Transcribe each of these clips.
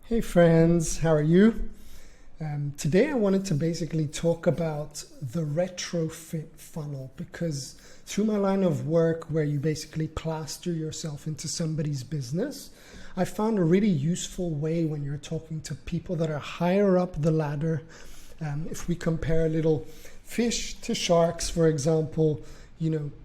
Hey friends, how are you? Today I wanted to basically talk about the retrofit funnel because through my line of work where you basically plaster yourself into somebody's business, I found a really useful way when you're talking to people that are higher up the ladder. If we compare little fish to sharks, for example,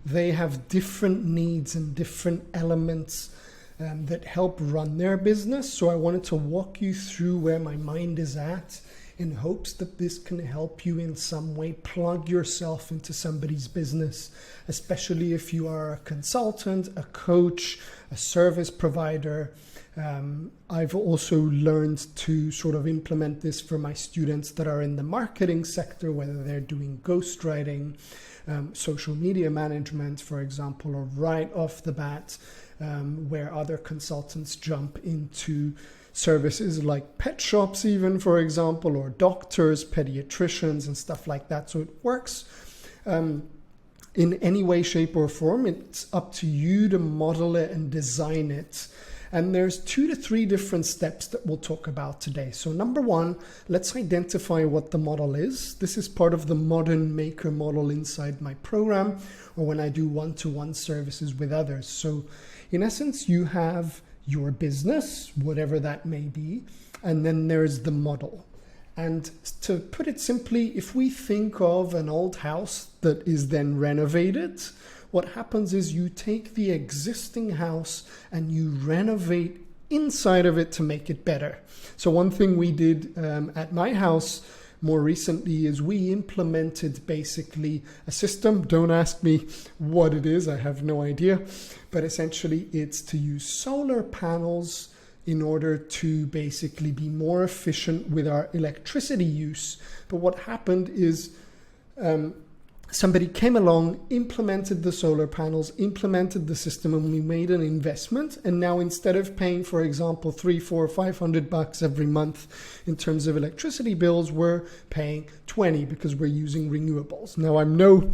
they have different needs and different elements that help run their business. So I wanted to walk you through where my mind is at in hopes that this can help you in some way plug yourself into somebody's business, especially if you are a consultant, a coach, a service provider. I've also learned to sort of implement this for my students that are in the marketing sector, whether they're doing ghostwriting, social media management, for example, or right off the bat, where other consultants jump into services like pet shops even, for example, or doctors, pediatricians, and stuff like that. So it works in any way, shape, or form. It's up to you to model it and design it. And there's 2 to 3 different steps that we'll talk about today. So number 1, let's identify what the model is. This is part of the Modern Maker model inside my program or when I do one-to-one services with others. So in essence, you have your business, whatever that may be, and then there's the model. And to put it simply, if we think of an old house that is then renovated, what happens is you take the existing house and you renovate inside of it to make it better. So one thing we did at my house more recently is we implemented basically a system. Don't ask me what it is, I have no idea. But essentially it's to use solar panels in order to basically be more efficient with our electricity use. But what happened is somebody came along, implemented the solar panels, implemented the system, and we made an investment. And now instead of paying, for example, $300, $400, $500 every month in terms of electricity bills, we're paying $20 because we're using renewables. Now, I'm no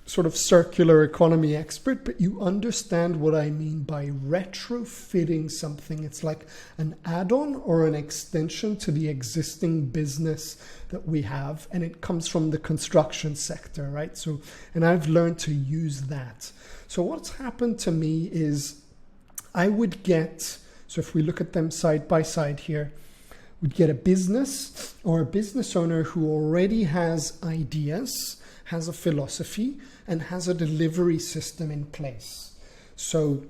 sort of circular economy expert, but you understand what I mean by retrofitting something. It's like an add-on or an extension to the existing business that we have, and it comes from the construction sector, right? So, and I've learned to use that. So what's happened to me is I would get, so if we look at them side by side here, we'd get a business or a business owner who already has ideas, has a philosophy, and has a delivery system in place. So,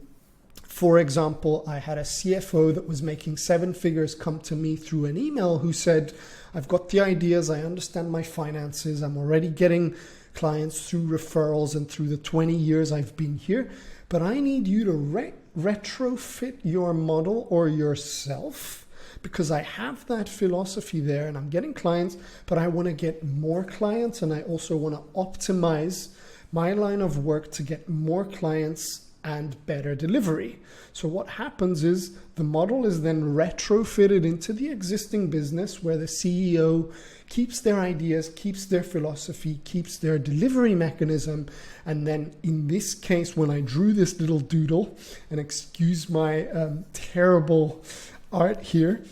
for example, I had a CFO that was making 7 figures come to me through an email who said, I've got the ideas, I understand my finances, I'm already getting clients through referrals and through the 20 years I've been here, but I need you to retrofit your model or yourself, because I have that philosophy there and I'm getting clients, but I want to get more clients and I also want to optimize my line of work to get more clients and better delivery. So what happens is the model is then retrofitted into the existing business where the CEO keeps their ideas, keeps their philosophy, keeps their delivery mechanism. And then in this case, when I drew this little doodle, and excuse my terrible art here,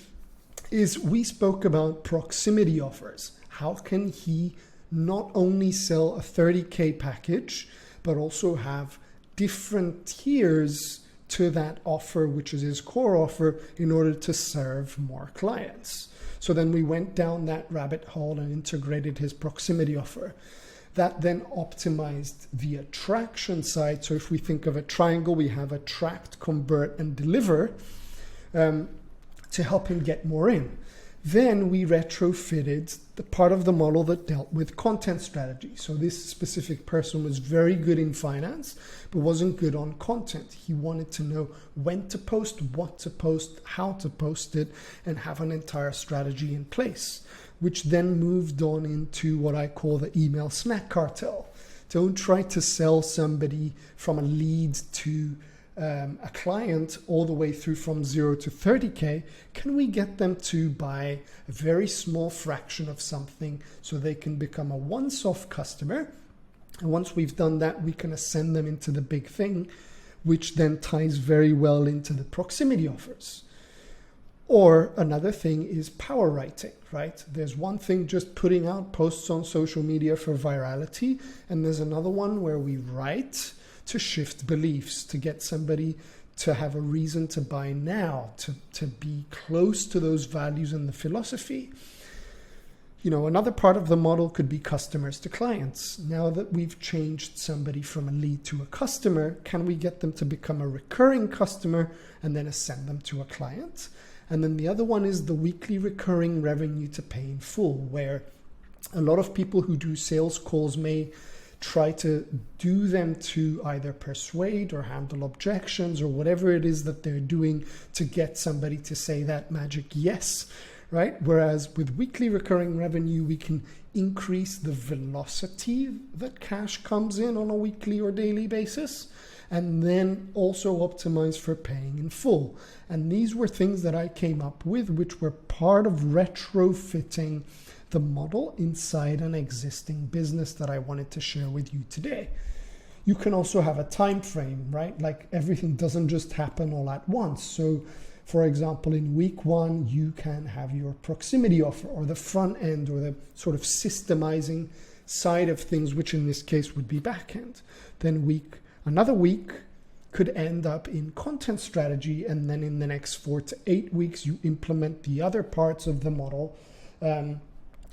is we spoke about proximity offers. How can he not only sell a 30K package, but also have different tiers to that offer, which is his core offer, in order to serve more clients. So then we went down that rabbit hole and integrated his proximity offer. That then optimized the attraction side. So if we think of a triangle, we have attract, convert, and deliver to help him get more in. Then we retrofitted the part of the model that dealt with content strategy. So this specific person was very good in finance, but wasn't good on content. He wanted to know when to post, what to post, how to post it, and have an entire strategy in place, which then moved on into what I call the email snack cartel. Don't try to sell somebody from a lead to a client all the way through from 0 to 30K. Can we get them to buy a very small fraction of something so they can become a once-off customer? And once we've done that, we can ascend them into the big thing, which then ties very well into the proximity offers. Or another thing is power writing, right? There's one thing just putting out posts on social media for virality, and there's another one where we write to shift beliefs, to get somebody to have a reason to buy now, to be close to those values and the philosophy. You know, another part of the model could be customers to clients. Now that we've changed somebody from a lead to a customer, can we get them to become a recurring customer and then ascend them to a client? And then the other one is the weekly recurring revenue to pay in full, where a lot of people who do sales calls may try to do them to either persuade or handle objections or whatever it is that they're doing to get somebody to say that magic yes, right? Whereas with weekly recurring revenue, we can increase the velocity that cash comes in on a weekly or daily basis, and then also optimize for paying in full. And these were things that I came up with, which were part of retrofitting the model inside an existing business that I wanted to share with you today. You can also have a time frame, right? Like everything doesn't just happen all at once. So for example, in week 1, you can have your proximity offer or the front end or the sort of systemizing side of things, which in this case would be back end. Then another week could end up in content strategy. And then in the next 4 to 8 weeks, you implement the other parts of the model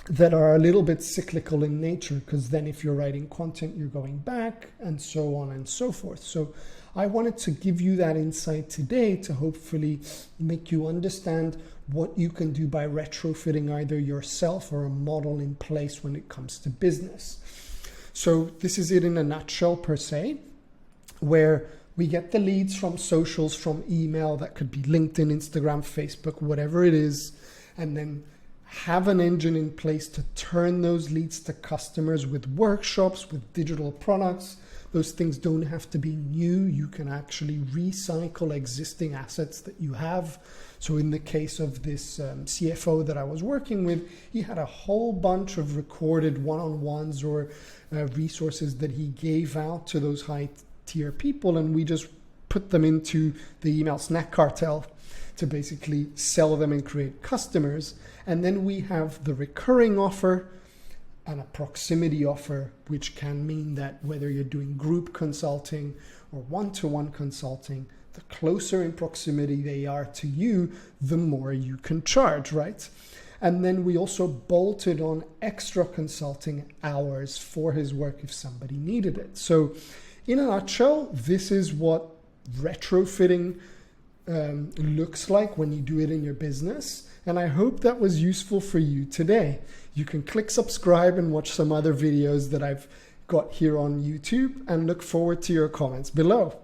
that are a little bit cyclical in nature, because then if you're writing content, you're going back and so on and so forth. So I wanted to give you that insight today to hopefully make you understand what you can do by retrofitting either yourself or a model in place when it comes to business. So this is it in a nutshell per se, where we get the leads from socials, from email, that could be LinkedIn, Instagram, Facebook, whatever it is, and then have an engine in place to turn those leads to customers with workshops, with digital products. Those things don't have to be new. You can actually recycle existing assets that you have. So in the case of this CFO that I was working with, he had a whole bunch of recorded one-on-ones or resources that he gave out to those high-tier people, and we just put them into the email snack cartel to basically sell them and create customers. And then we have the recurring offer and a proximity offer, which can mean that whether you're doing group consulting or one-to-one consulting, the closer in proximity they are to you, the more you can charge, right? And then we also bolted on extra consulting hours for his work if somebody needed it. So in a nutshell, this is what retrofitting looks like when you do it in your business. And I hope that was useful for you today. You can click subscribe and watch some other videos that I've got here on YouTube, and look forward to your comments below.